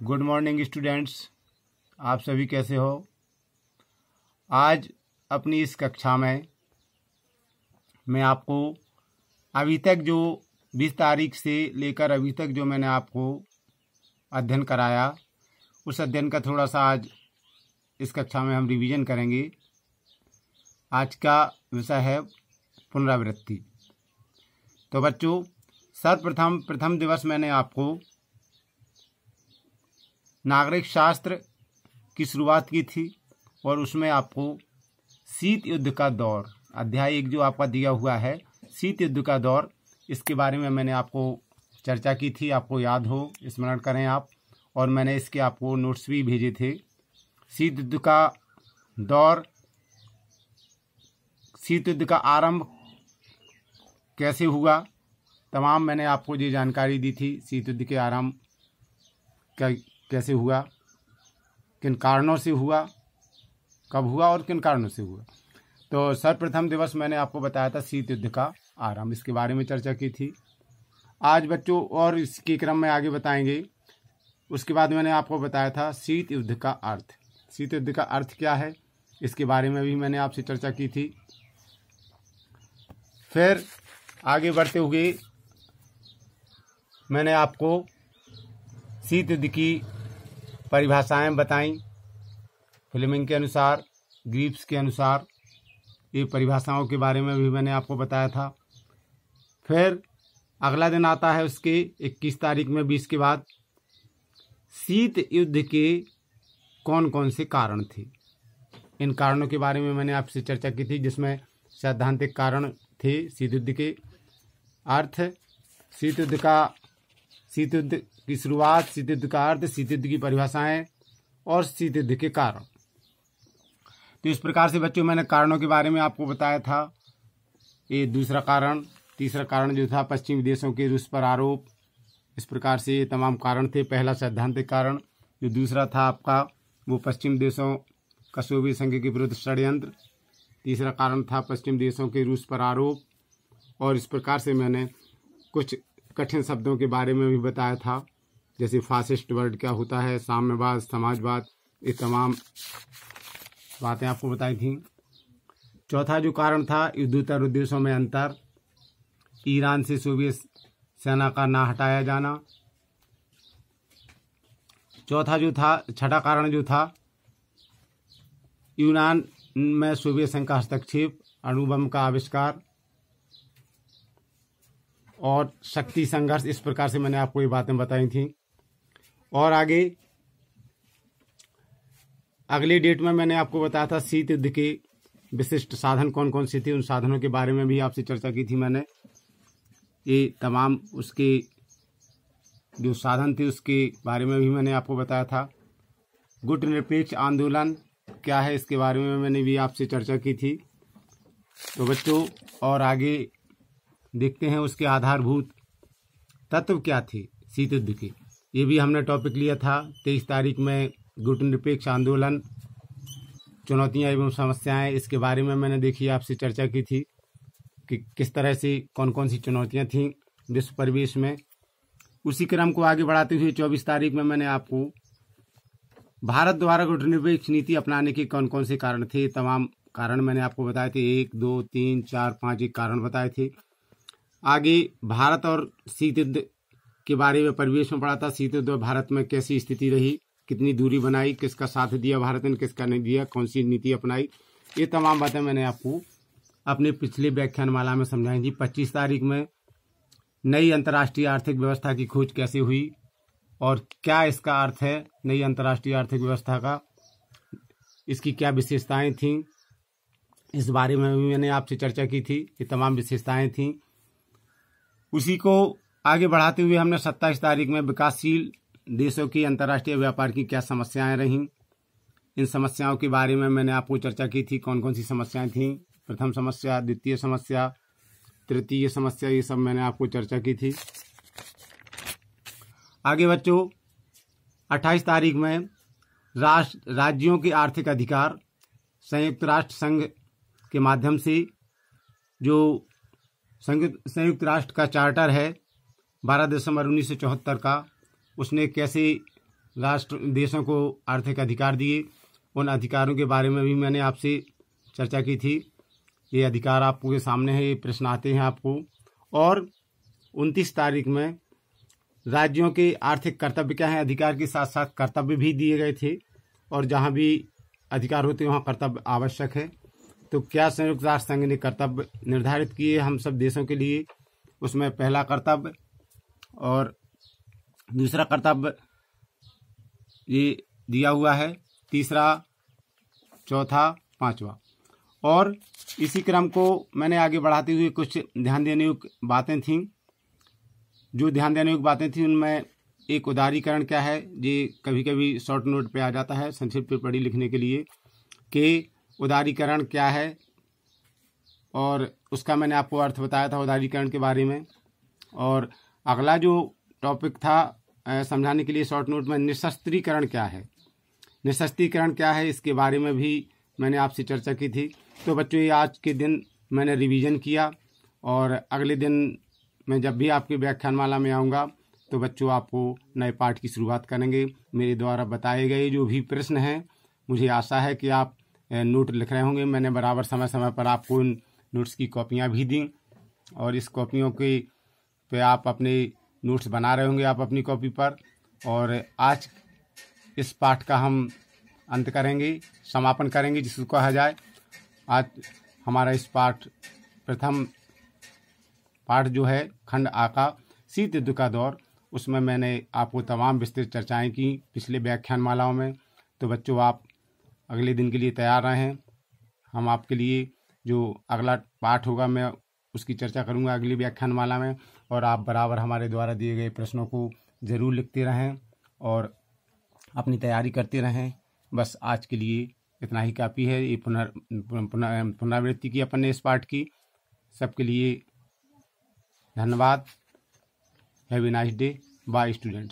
Good morning students, आप सभी कैसे हो। आज अपनी इस कक्षा में मैं आपको अभी तक जो 20 तारीख से लेकर अभी तक जो मैंने आपको अध्ययन कराया, उस अध्ययन का थोड़ा सा आज इस कक्षा में हम रिवीजन करेंगे। आज का विषय है पुनरावृत्ति। तो बच्चों, प्रथम दिवस मैंने आपको नागरिक शास्त्र की शुरुआत की थी और उसमें आपको शीत युद्ध का दौर, अध्याय 1 जो आपका दिया हुआ है, शीत युद्ध का दौर, इसके बारे में मैंने आपको चर्चा की थी। आपको याद हो, स्मरण करें आप। और मैंने इसके आपको नोट्स भी भेजे थे। शीत युद्ध का दौर, शीत युद्ध का आरंभ कैसे हुआ, तमाम मैंने आपको ये जानकारी दी थी। शीत युद्ध के आरंभ कैसे हुआ, किन कारणों से हुआ, कब हुआ और किन कारणों से हुआ। तो सर्वप्रथम दिवस मैंने आपको बताया था शीत युद्ध का आरंभ, इसके बारे में चर्चा की थी। आज बच्चों और इसके क्रम में आगे बताएंगे। उसके बाद मैंने आपको बताया था शीत युद्ध का अर्थ। शीत युद्ध का अर्थ क्या है, इसके बारे में भी मैंने आपसे चर्चा की थी। फिर आगे बढ़ते हुए मैंने आपको शीत युद्ध की परिभाषाएं बताई। फ्लेमिंग के अनुसार, ग्रीव्स के अनुसार, ये परिभाषाओं के बारे में भी मैंने आपको बताया था। फिर अगला दिन आता है उसके 21 तारीख में 20 के बाद, शीत युद्ध के कौन कौन से कारण थे। इन कारणों के बारे में मैंने आपसे चर्चा की थी, जिसमें सैद्धांतिक कारण थे शीत युद्ध के अर्थ, शीत युद्ध की शुरुआत, शीत युद्ध का अर्थ, शीत युद्ध की परिभाषाएं और शीत युद्ध के कारण। तो इस प्रकार से बच्चों मैंने कारणों के बारे में आपको बताया था। ये दूसरा कारण। तीसरा कारण जो था पश्चिमी देशों के रूस पर आरोप। इस प्रकार से ये तमाम कारण थे। पहला सैद्धांतिक कारण, जो दूसरा था आपका वो पश्चिम देशों का सोवियत संघ के विरुद्ध षड्यंत्र। तीसरा कारण था पश्चिम देशों के रूस पर आरोप। और इस प्रकार से मैंने कुछ कठिन शब्दों के बारे में भी बताया था, जैसे फासिस्ट वर्ड क्या होता है, साम्यवाद, समाजवाद, ये तमाम बातें आपको बताई थी। चौथा जो कारण था युद्धोत्तर उद्देश्यों में अंतर, ईरान से सोवियत सेना का ना हटाया जाना। छठा कारण जो था यूनान में सोवियत संघ का हस्तक्षेप, अणुबम का आविष्कार और शक्ति संघर्ष। इस प्रकार से मैंने आपको ये बातें बताई थी। और आगे अगली डेट में मैंने आपको बताया था शीत युद्ध के विशिष्ट साधन कौन कौन से थे। उन साधनों के बारे में भी आपसे चर्चा की थी मैंने। ये तमाम उसके जो साधन थे उसके बारे में भी मैंने आपको बताया था। गुट निरपेक्ष आंदोलन क्या है, इसके बारे में मैंने भी आपसे चर्चा की थी। तो बच्चों और आगे देखते हैं उसके आधारभूत तत्व क्या थे शीत युद्ध के। ये भी हमने टॉपिक लिया था 23 तारीख में, गुट निरपेक्ष आंदोलन, चुनौतियां एवं समस्याएं। इसके बारे में मैंने देखिए आपसे चर्चा की थी कि किस तरह से कौन कौन सी चुनौतियां थीं विश्व परिवेश में। उसी क्रम को आगे बढ़ाते हुए 24 तारीख में मैंने आपको भारत द्वारा गुट निरपेक्ष नीति अपनाने के कौन कौन से कारण थे, तमाम कारण मैंने आपको बताए थे। 1, 2, 3, 4, 5 एक कारण बताए थे। आगे भारत और शीत युद्ध के बारे में परिवेश में पढ़ा था। शीत युद्ध भारत में कैसी स्थिति रही, कितनी दूरी बनाई, किसका साथ दिया भारत ने, किसका नहीं दिया, कौन सी नीति अपनाई, ये तमाम बातें मैंने आपको अपने पिछले व्याख्यानमाला में समझाई थी। 25 तारीख में नई अंतर्राष्ट्रीय आर्थिक व्यवस्था की खोज कैसे हुई और क्या इसका अर्थ है नई अंतर्राष्ट्रीय आर्थिक व्यवस्था का, इसकी क्या विशेषताएं थीं, इस बारे में भी मैंने आपसे चर्चा की थी। ये तमाम विशेषताएं थीं। उसी को आगे बढ़ाते हुए हमने 27 तारीख में विकासशील देशों की अंतर्राष्ट्रीय व्यापार की क्या समस्याएं रहीं, इन समस्याओं के बारे में मैंने आपको चर्चा की थी। कौन कौन सी समस्याएं थीं, प्रथम समस्या, द्वितीय समस्या, तृतीय समस्या, ये सब मैंने आपको चर्चा की थी। आगे बच्चों 28 तारीख में राज्यों के आर्थिक अधिकार, संयुक्त राष्ट्र संघ के माध्यम से जो संयुक्त राष्ट्र का चार्टर है 12 दिसंबर 1974 का, उसने कैसे राष्ट्र देशों को आर्थिक अधिकार दिए, उन अधिकारों के बारे में भी मैंने आपसे चर्चा की थी। ये अधिकार आपके सामने है, ये प्रश्न आते हैं आपको। और 29 तारीख में राज्यों के आर्थिक कर्तव्य क्या हैं, अधिकार के साथ साथ कर्तव्य भी दिए गए थे, और जहाँ भी अधिकार होते हैं वहाँ कर्तव्य आवश्यक है। तो क्या संयुक्त राष्ट्र संघ ने कर्तव्य निर्धारित किए हम सब देशों के लिए, उसमें पहला कर्तव्य और दूसरा कर्तव्य ये दिया हुआ है, तीसरा, चौथा, पांचवा। और इसी क्रम को मैंने आगे बढ़ाते हुए कुछ ध्यान देने योग्य बातें थीं। जो ध्यान देने योग्य बातें थीं उनमें एक उदारीकरण क्या है, ये कभी कभी शॉर्ट नोट पे आ जाता है संक्षिप्त पे पढ़ी लिखने के लिए कि उदारीकरण क्या है, और उसका मैंने आपको अर्थ बताया था उदारीकरण के बारे में। और अगला जो टॉपिक था समझाने के लिए शॉर्ट नोट में, निशस्त्रीकरण क्या है, निशस्त्रीकरण क्या है, इसके बारे में भी मैंने आपसे चर्चा की थी। तो बच्चों ये आज के दिन मैंने रिवीजन किया, और अगले दिन मैं जब भी आपके व्याख्यानमाला में आऊँगा तो बच्चों आपको नए पाठ की शुरुआत करेंगे। मेरे द्वारा बताए गए जो भी प्रश्न हैं, मुझे आशा है कि आप नोट लिख रहे होंगे। मैंने बराबर समय समय पर आपको इन नोट्स की कॉपियाँ भी दी, और इस कॉपियों के पे आप अपने नोट्स बना रहे होंगे आप अपनी कॉपी पर। और आज इस पाठ का हम अंत करेंगे, समापन करेंगे जिसको कहा जाए। आज हमारा इस प्रथम पाठ जो है खंड आ का शीत युद्ध का दौर, उसमें मैंने आपको तमाम विस्तृत चर्चाएं की पिछले व्याख्यानमालाओं में। तो बच्चों आप अगले दिन के लिए तैयार रहें। हम आपके लिए जो अगला पाठ होगा मैं उसकी चर्चा करूंगा अगली व्याख्यानमाला में, और आप बराबर हमारे द्वारा दिए गए प्रश्नों को ज़रूर लिखते रहें और अपनी तैयारी करते रहें। बस आज के लिए इतना ही काफ़ी है। ये पुनरावृत्ति की अपन ने इस पाठ की। सबके लिए धन्यवाद। Have a nice day. Bye students.